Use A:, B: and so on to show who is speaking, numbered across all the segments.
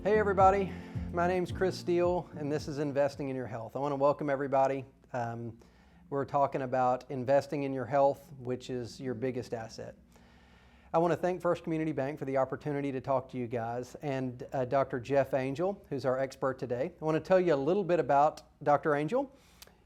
A: Hey everybody, my name's Chris Steele and this is Investing in Your Health. I want to welcome everybody. We're talking about investing in your health, which is your biggest asset. I want to thank First Community Bank for the opportunity to talk to you guys and Dr. Jeff Angel, who's our expert today. I want to tell you a little bit about Dr. Angel.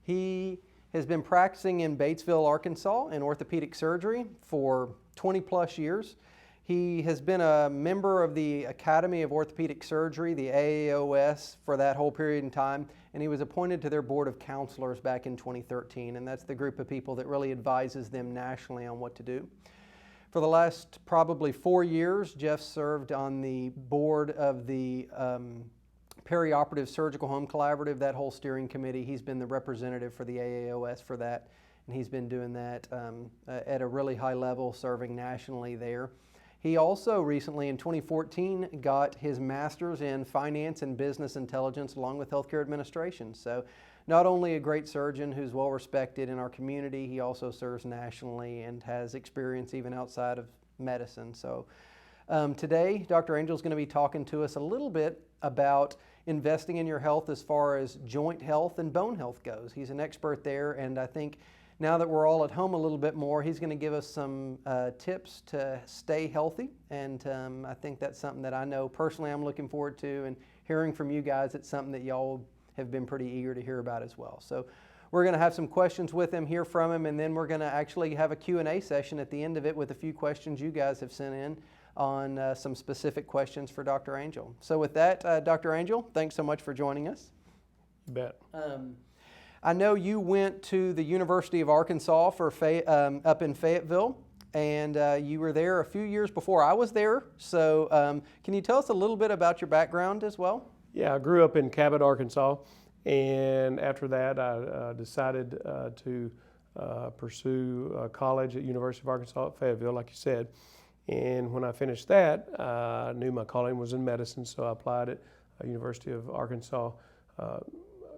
A: He has been practicing in Batesville, Arkansas in orthopedic surgery for 20 plus years. He has been a member of the Academy of Orthopedic Surgery, the AAOS, for that whole period in time, and he was appointed to their board of counselors back in 2013, and that's the group of people that really advises them nationally on what to do. For the last probably 4 years, Jeff served on the board of the Perioperative Surgical Home Collaborative, that whole steering committee. He's been the representative for the AAOS for that, and he's been doing that at a really high level, serving nationally there. He also recently, in 2014, got his master's in finance and business intelligence along with healthcare administration. So not only a great surgeon who's well respected in our community, he also serves nationally and has experience even outside of medicine. So today, Dr. Angel is going to be talking to us a little bit about investing in your health as far as joint health and bone health goes. He's an expert there, and I think now that we're all at home a little bit more, he's going to give us some tips to stay healthy, and I think that's something that I know personally I'm looking forward to, and hearing from you guys, it's something that y'all have been pretty eager to hear about as well. So we're going to have some questions with him, hear from him, and then we're going to actually have a Q&A session at the end of it with a few questions you guys have sent in on some specific questions for Dr. Angel. So with that, Dr. Angel, thanks so much for joining us.
B: You bet.
A: I know you went to the University of Arkansas for up in Fayetteville, and you were there a few years before I was there. So can you tell us a little bit about your background as well?
B: Yeah, I grew up in Cabot, Arkansas, and after that I decided to pursue college at University of Arkansas at Fayetteville, like you said. And when I finished that, I knew my calling was in medicine, so I applied at University of Arkansas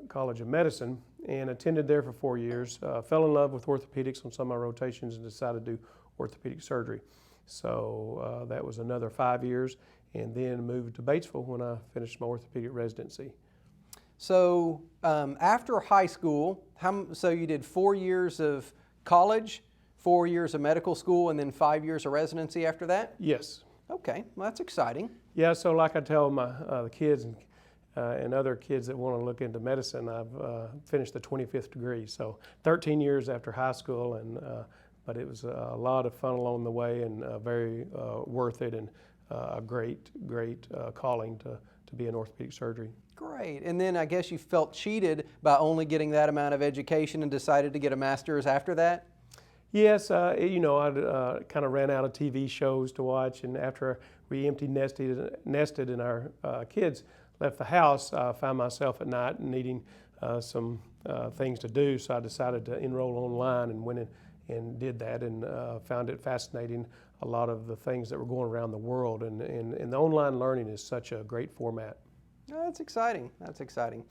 B: College of Medicine and attended there for 4 years. Fell in love with orthopedics on some of my rotations and decided to do orthopedic surgery. So that was another 5 years, and then moved to Batesville when I finished my orthopedic residency.
A: So after high school, so you did 4 years of college, 4 years of medical school, and then 5 years of residency after that?
B: Yes.
A: Okay, well, that's exciting.
B: Yeah, so like I tell my the kids and other kids that want to look into medicine, I've finished the 25th degree, so 13 years after high school, and but it was a lot of fun along the way, and very worth it, and a great calling to be in orthopedic surgery.
A: Great, and then I guess you felt cheated by only getting that amount of education and decided to get a master's after that?
B: Yes, you know, I kind of ran out of TV shows to watch, and after we empty nested and our kids left the house, I found myself at night needing some things to do, so I decided to enroll online and went in and did that, and found it fascinating, a lot of the things that were going around the world, and the online learning is such a great format.
A: Oh, that's exciting. That's exciting.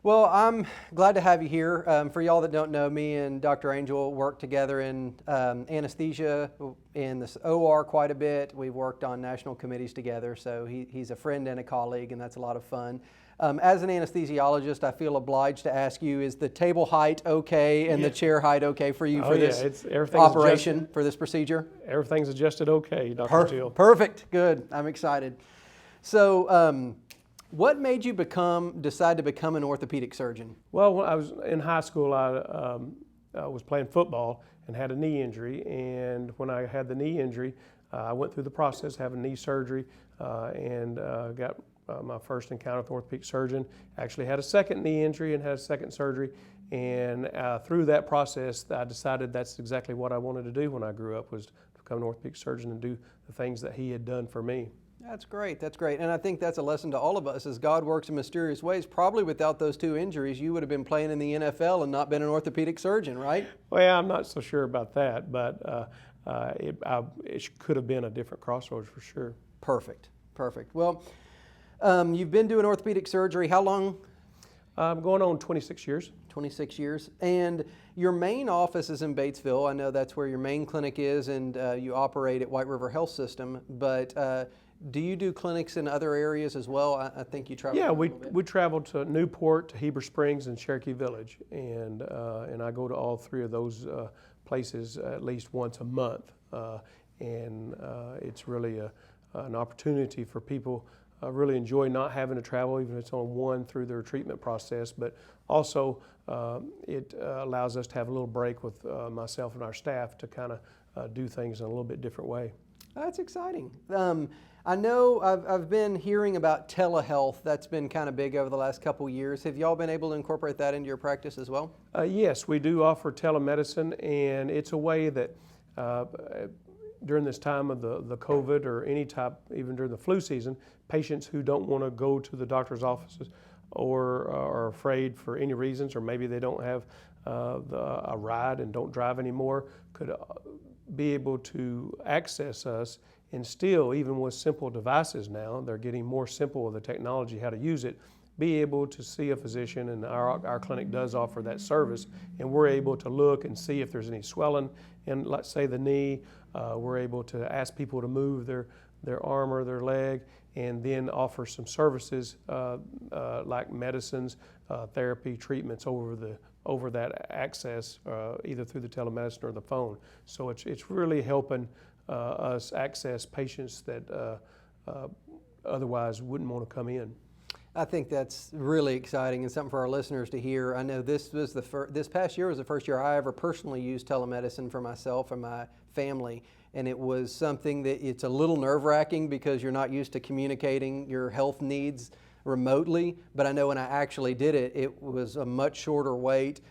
A: Well, I'm glad to have you here. For y'all that don't know, me and Dr. Angel work together in anesthesia in this OR quite a bit. We've worked on national committees together, so he's a friend and a colleague, and that's a lot of fun. As an anesthesiologist, I feel obliged to ask you, is the table height okay and the chair height okay for you for this operation, for this procedure?
B: Everything's adjusted okay, Dr. Steele.
A: Perfect. Good. I'm excited. So, what made you decide to become an orthopedic surgeon?
B: Well, when I was in high school, I was playing football and had a knee injury. And when I had the knee injury, I went through the process of having knee surgery and got my first encounter with an orthopedic surgeon. Actually had a second knee injury and had a second surgery. And through that process, I decided that's exactly what I wanted to do when I grew up, was to become an orthopedic surgeon and do the things that he had done for me.
A: That's great. That's great. And I think that's a lesson to all of us as God works in mysterious ways. Probably without those two injuries, you would have been playing in the NFL and not been an orthopedic surgeon, right?
B: Well, I'm not so sure about that, but it could have been a different crossroads for sure.
A: Perfect. Perfect. Well, you've been doing orthopedic surgery how long?
B: Going on 26 years.
A: 26 years. And your main office is in Batesville. I know that's where your main clinic is, and you operate at White River Health System. But do you do clinics in other areas as well? I think you travel.
B: Yeah,
A: a little bit.
B: we travel to Newport, to Heber Springs, and Cherokee Village, and I go to all three of those places at least once a month, and it's really an opportunity for people. Really enjoy not having to travel, even if it's on one, through their treatment process, but also it allows us to have a little break with myself and our staff to kind of do things in a little bit different way.
A: That's exciting. I know I've been hearing about telehealth. That's been kind of big over the last couple years. Have y'all been able to incorporate that into your practice as well?
B: Yes, we do offer telemedicine, and it's a way that during this time of the COVID, or any type, even during the flu season, patients who don't want to go to the doctor's offices or are afraid for any reasons, or maybe they don't have a ride and don't drive anymore, could be able to access us, and still, even with simple devices now, they're getting more simple with the technology, how to use it, be able to see a physician, and our clinic does offer that service, and we're able to look and see if there's any swelling in, let's say, the knee. We're able to ask people to move their arm or their leg, and then offer some services like medicines, therapy, treatments over that access, either through the telemedicine or the phone. So it's really helping us access patients that otherwise wouldn't want to come in.
A: I think that's really exciting and something for our listeners to hear. I know this past year was the first year I ever personally used telemedicine for myself and my family, and it was something that it's a little nerve-wracking because you're not used to communicating your health needs remotely, but I know when I actually did it, it was a much shorter wait,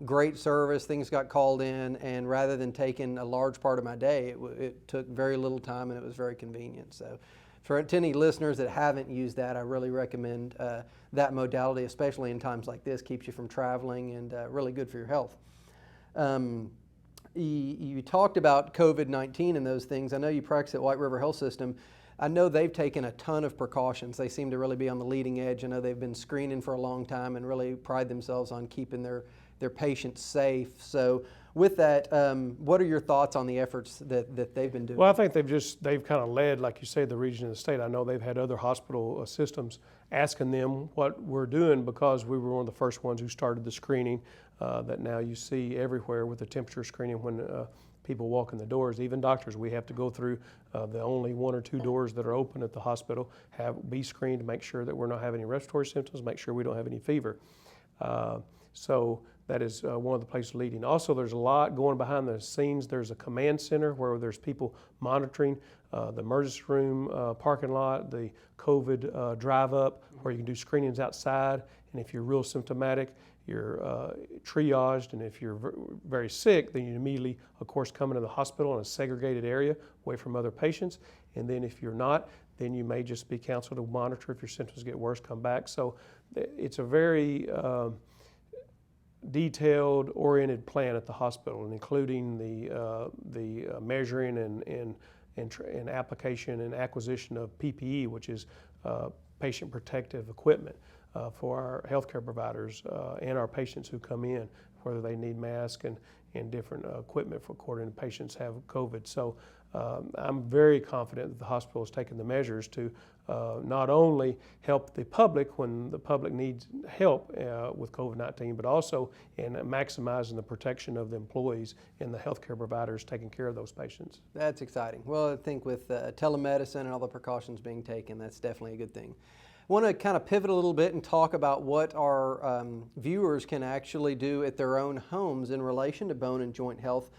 A: great service, things got called in, and rather than taking a large part of my day, it took very little time and it was very convenient. So for any listeners that haven't used that, I really recommend that modality, especially in times like this. Keeps you from traveling, and really good for your health. You talked about COVID-19 and those things. I know you practice at White River Health System. I know they've taken a ton of precautions. They seem to really be on the leading edge. I know they've been screening for a long time and really pride themselves on keeping their patients safe. So with that, what are your thoughts on the efforts that they've been doing?
B: Well, I think they've kind of led, like you say, the region and the state. I know they've had other hospital systems asking them what we're doing, because we were one of the first ones who started the screening that now you see everywhere with the temperature screening when people walk in the doors. Even doctors, we have to go through the only 1 or 2 doors that are open at the hospital, be screened to make sure that we're not having any respiratory symptoms, make sure we don't have any fever. So that is one of the places leading. Also, there's a lot going behind the scenes. There's a command center where there's people monitoring the emergency room, parking lot, the COVID drive-up, where you can do screenings outside. And if you're real symptomatic, you're triaged, and if you're very sick, then you immediately, of course, come into the hospital in a segregated area away from other patients. And then if you're not, then you may just be counseled to monitor. If your symptoms get worse, come back. So it's a very detailed, oriented plan at the hospital, and including the measuring and application and acquisition of PPE, which is patient protective equipment for our healthcare providers and our patients who come in, whether they need masks and different equipment for according to patients have COVID. So I'm very confident that the hospital has taken the measures to not only help the public when the public needs help with COVID-19, but also in maximizing the protection of the employees and the healthcare providers taking care of those patients.
A: That's exciting. Well, I think with telemedicine and all the precautions being taken, that's definitely a good thing. I want to kind of pivot a little bit and talk about what our viewers can actually do at their own homes in relation to bone and joint health.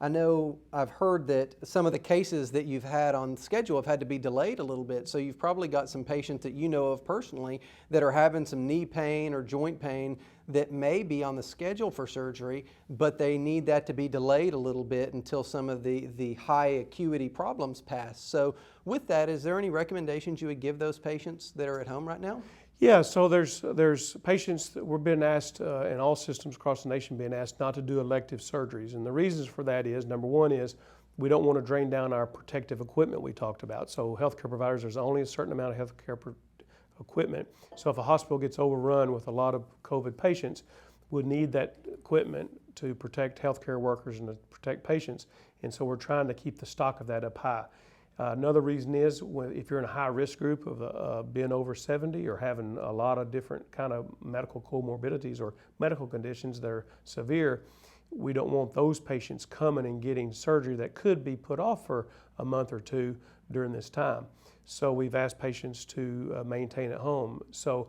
A: I know I've heard that some of the cases that you've had on schedule have had to be delayed a little bit, so you've probably got some patients that you know of personally that are having some knee pain or joint pain that may be on the schedule for surgery, but they need that to be delayed a little bit until some of the high acuity problems pass. So with that, is there any recommendations you would give those patients that are at home right now?
B: Yeah, so there's patients that we're being asked, in all systems across the nation, being asked not to do elective surgeries. And the reasons for that is, number one is we don't want to drain down our protective equipment we talked about. So healthcare providers, there's only a certain amount of healthcare equipment. So if a hospital gets overrun with a lot of COVID patients, we'll need that equipment to protect healthcare workers and to protect patients. And so we're trying to keep the stock of that up high. Another reason is if you're in a high risk group of being over 70 or having a lot of different kind of medical comorbidities or medical conditions that are severe, we don't want those patients coming and getting surgery that could be put off for a month or two during this time. So we've asked patients to maintain at home. So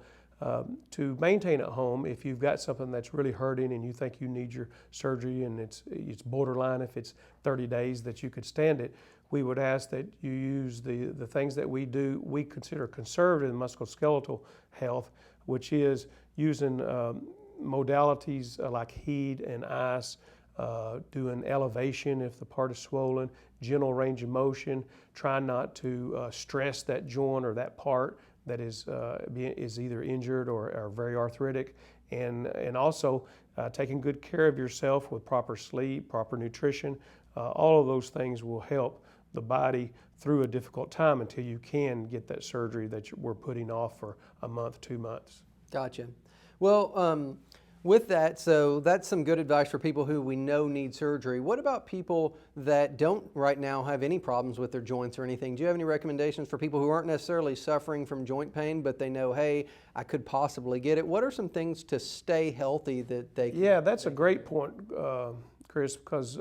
B: to maintain at home, if you've got something that's really hurting and you think you need your surgery and it's borderline, if it's 30 days that you could stand it, we would ask that you use the things that we consider conservative musculoskeletal health, which is using modalities like heat and ice, doing elevation if the part is swollen, gentle range of motion, try not to stress that joint or that part that is either injured or very arthritic, and also taking good care of yourself with proper sleep, proper nutrition. All of those things will help the body through a difficult time until you can get that surgery that we're putting off for a month, 2 months.
A: Gotcha. Well, with that, so that's some good advice for people who we know need surgery. What about people that don't right now have any problems with their joints or anything? Do you have any recommendations for people who aren't necessarily suffering from joint pain, but they know, hey, I could possibly get it? What are some things to stay healthy that they can?
B: Yeah, that's a great point, Chris, because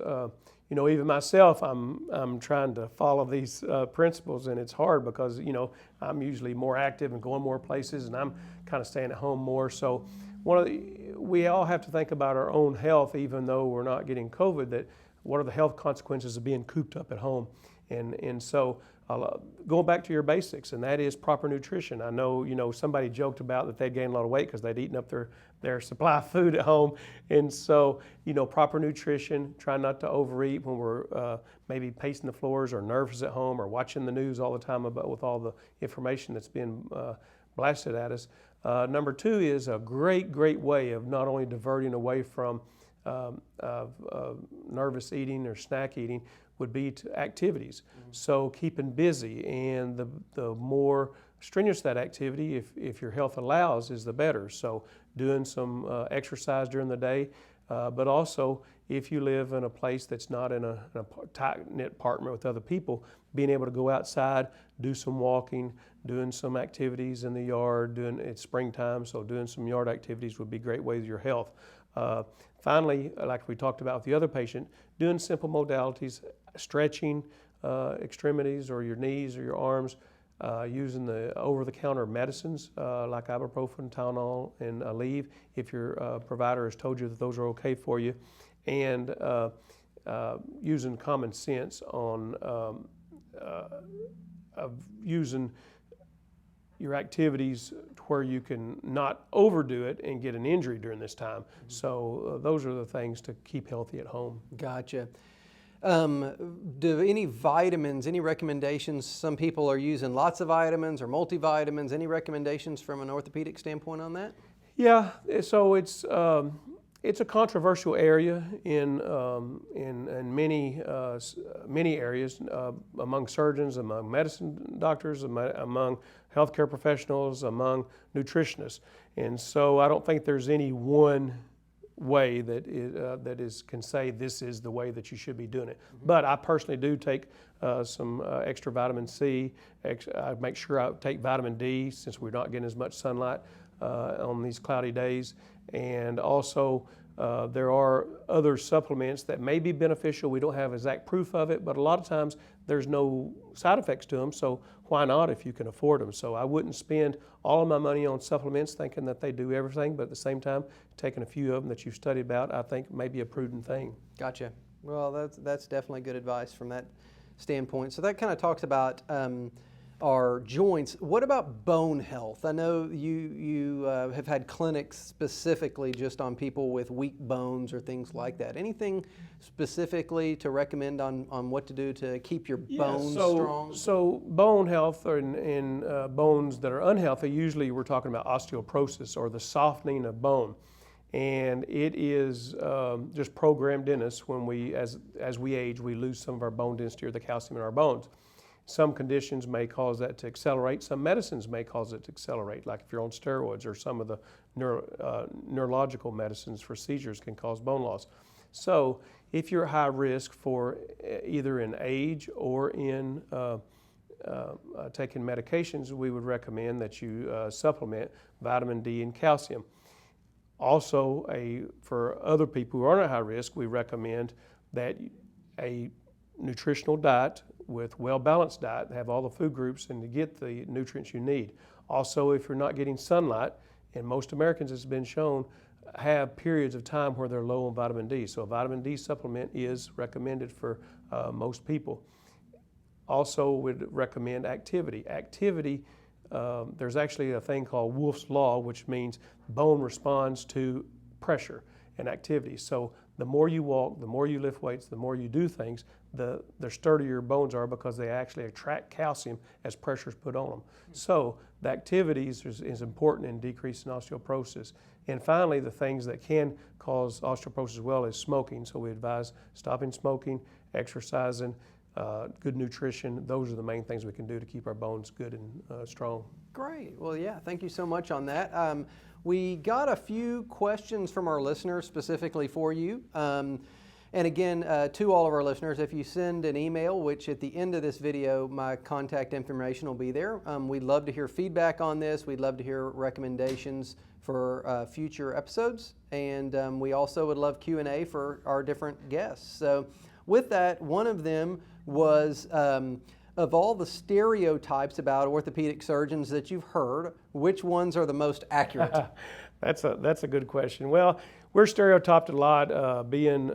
B: even myself, I'm trying to follow these principles, and it's hard because I'm usually more active and going more places, and I'm kind of staying at home more. So we all have to think about our own health, even though we're not getting COVID. That what are the health consequences of being cooped up at home? And so going back to your basics, and that is proper nutrition. I know somebody joked about that they'd gained a lot of weight because they'd eaten up their supply of food at home, and so proper nutrition. Try not to overeat when we're maybe pacing the floors or nervous at home or watching the news all the time with all the information that's being blasted at us. Number two is a great way of not only diverting away from nervous eating or snack eating would be to activities. Mm-hmm. So keeping busy, and the more strenuous that activity, if your health allows, is the better. So doing some exercise during the day, but also if you live in a place that's not in a tight-knit apartment with other people, being able to go outside, do some walking, doing some activities in the yard, it's springtime, so doing some yard activities would be great ways of your health. Finally, like we talked about with the other patient, doing simple modalities, stretching extremities or your knees or your arms, using the over-the-counter medicines like ibuprofen, Tylenol, and Aleve if your provider has told you that those are okay for you, and using common sense on of using your activities to where you can not overdo it and get an injury during this time. Mm-hmm. So those are the things to keep healthy at home.
A: Gotcha. Do any vitamins, any recommendations? Some people are using lots of vitamins or multivitamins. Any recommendations from an orthopedic standpoint on that?
B: Yeah, so it's a controversial area in many areas, among surgeons, among medicine doctors, among healthcare professionals, among nutritionists. And so I don't think there's any one way that can say this is the way that you should be doing it. Mm-hmm. But I personally do take some extra vitamin C. I make sure I take vitamin D since we're not getting as much sunlight on these cloudy days. And also there are other supplements that may be beneficial. We don't have exact proof of it, but a lot of times there's no side effects to them, so why not if you can afford them? So I wouldn't spend all of my money on supplements thinking that they do everything, but at the same time, taking a few of them that you've studied about, I think may be a prudent thing.
A: Gotcha. Well, that's definitely good advice from that standpoint. So that kind of talks about our joints. What about bone health? I know you have had clinics specifically just on people with weak bones or things like that. Anything specifically to recommend on what to do to keep your bones strong?
B: So bone health in bones that are unhealthy, usually we're talking about osteoporosis or the softening of bone. And it is just programmed in us when as we age, we lose some of our bone density or the calcium in our bones. Some conditions may cause that to accelerate. Some medicines may cause it to accelerate, like if you're on steroids, or some of the neurological medicines for seizures can cause bone loss. So if you're high risk for either in age or in taking medications, we would recommend that you supplement vitamin D and calcium. Also, for other people who aren't at high risk, we recommend that a nutritional diet with well-balanced diet, have all the food groups and to get the nutrients you need. Also, if you're not getting sunlight, and most Americans, it's been shown, have periods of time where they're low on vitamin D. So a vitamin D supplement is recommended for most people. Also, would recommend activity. There's actually a thing called Wolff's Law, which means bone responds to pressure and activity. So the more you walk, the more you lift weights, the more you do things, the sturdier your bones are, because they actually attract calcium as pressure is put on them. So the activities is important in decreasing osteoporosis. And finally, the things that can cause osteoporosis as well is smoking. So we advise stopping smoking, exercising, good nutrition. Those are the main things we can do to keep our bones good and strong.
A: Great. Well, yeah, thank you so much on that. We got a few questions from our listeners specifically for you. And again, to all of our listeners, if you send an email, which at the end of this video, my contact information will be there. We'd love to hear feedback on this. We'd love to hear recommendations for future episodes. And we also would love Q&A for our different guests. So with that, one of them was, of all the stereotypes about orthopedic surgeons that you've heard, which ones are the most accurate?
B: That's a good question. Well, we're stereotyped a lot, being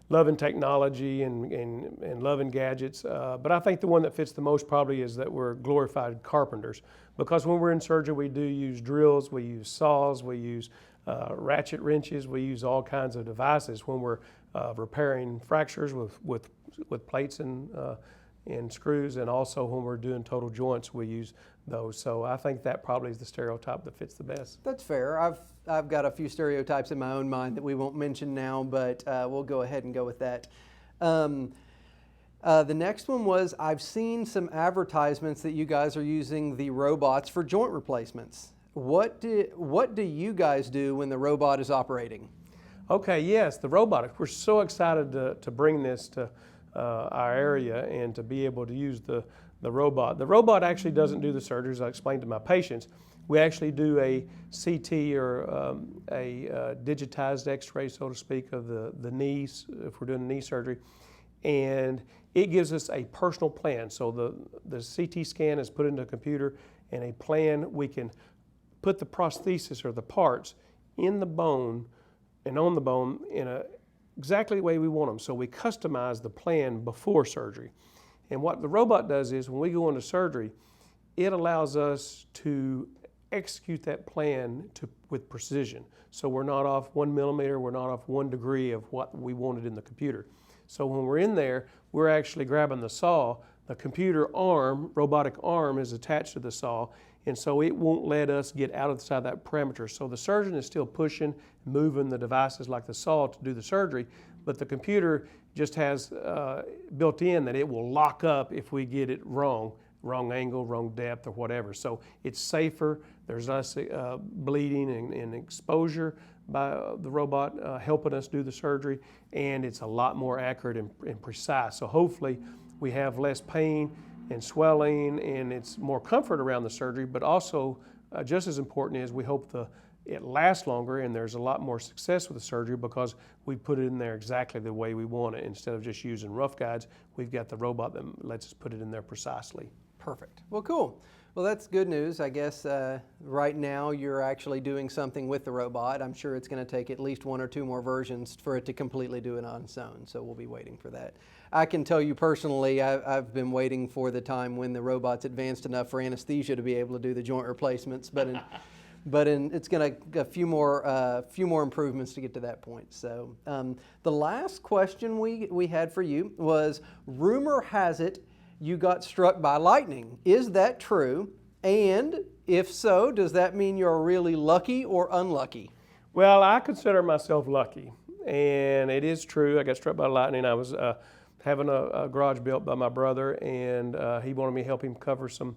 B: loving technology and loving gadgets. But I think the one that fits the most probably is that we're glorified carpenters. Because when we're in surgery, we do use drills, we use saws, we use ratchet wrenches, we use all kinds of devices when we're repairing fractures with plates and screws, and also when we're doing total joints, we use those. So I think that probably is the stereotype that fits the best.
A: That's fair. I've got a few stereotypes in my own mind that we won't mention now, but we'll go ahead and go with that. The next one was, I've seen some advertisements that you guys are using the robots for joint replacements. What do you guys do when the robot is operating?
B: Okay, yes, the robotics. We're so excited to bring this to our area and to be able to use the robot. The robot actually doesn't do the surgery, as I explained to my patients. We actually do a CT or a digitized x-ray, so to speak, of the knees, if we're doing knee surgery. And it gives us a personal plan. So the CT scan is put into a computer, and a plan, we can put the prosthesis or the parts in the bone and on the bone in exactly the way we want them. So we customize the plan before surgery. And what the robot does is, when we go into surgery, it allows us to execute that plan with precision. So we're not off 1 millimeter, we're not off 1 degree of what we wanted in the computer. So when we're in there, we're actually grabbing the saw. The computer arm, robotic arm, is attached to the saw, and so it won't let us get outside that parameter. So the surgeon is still pushing, moving the devices like the saw to do the surgery, but the computer just has built in that it will lock up if we get it wrong angle, wrong depth, or whatever. So it's safer, there's less bleeding and exposure by the robot helping us do the surgery, and it's a lot more accurate and precise. So hopefully we have less pain and swelling, and it's more comfort around the surgery, but also just as important is we hope it lasts longer and there's a lot more success with the surgery because we put it in there exactly the way we want it. Instead of just using rough guides, we've got the robot that lets us put it in there precisely.
A: Perfect. Well, cool. Well, that's good news. I guess right now you're actually doing something with the robot. I'm sure it's going to take at least 1 or 2 more versions for it to completely do it on its own, so we'll be waiting for that. I can tell you personally, I've been waiting for the time when the robot's advanced enough for anesthesia to be able to do the joint replacements, but it's going to a few more improvements to get to that point. So the last question we had for you was, rumor has it you got struck by lightning. Is that true? And if so, does that mean you're really lucky or unlucky?
B: Well, I consider myself lucky, and it is true. I got struck by lightning. I was having a garage built by my brother, and he wanted me to help him cover some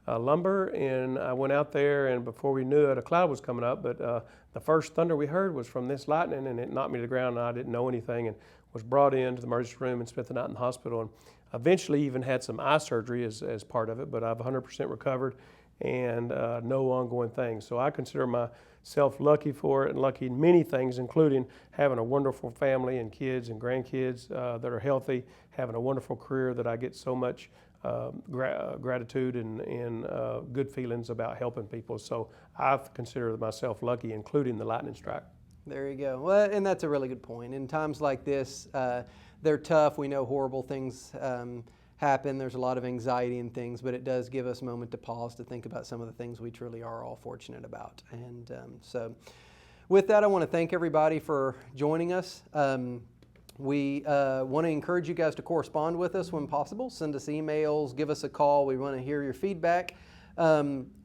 B: lumber. And I went out there, and before we knew it, a cloud was coming up. But the first thunder we heard was from this lightning, and it knocked me to the ground, and I didn't know anything, and was brought into the emergency room and spent the night in the hospital. And eventually even had some eye surgery as part of it, but I've 100% recovered and no ongoing things. So I consider myself lucky for it, and lucky in many things, including having a wonderful family and kids and grandkids that are healthy, having a wonderful career that I get so much gratitude and good feelings about helping people. So I consider myself lucky, including the lightning strike.
A: There you go. Well, and that's a really good point. In times like this, they're tough. We know horrible things happen. There's a lot of anxiety and things, but it does give us a moment to pause to think about some of the things we truly are all fortunate about. And so with that, I want to thank everybody for joining us. We want to encourage you guys to correspond with us when possible. Send us emails, give us a call. We want to hear your feedback,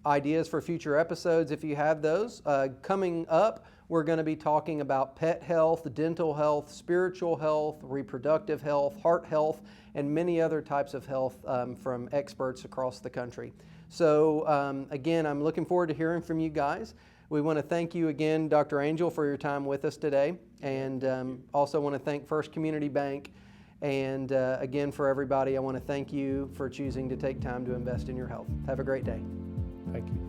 A: ideas for future episodes if you have those. Coming up, we're going to be talking about pet health, dental health, spiritual health, reproductive health, heart health, and many other types of health from experts across the country. So again, I'm looking forward to hearing from you guys. We want to thank you again, Dr. Angel, for your time with us today. And also want to thank First Community Bank. And again, for everybody, I want to thank you for choosing to take time to invest in your health. Have a great day.
B: Thank you.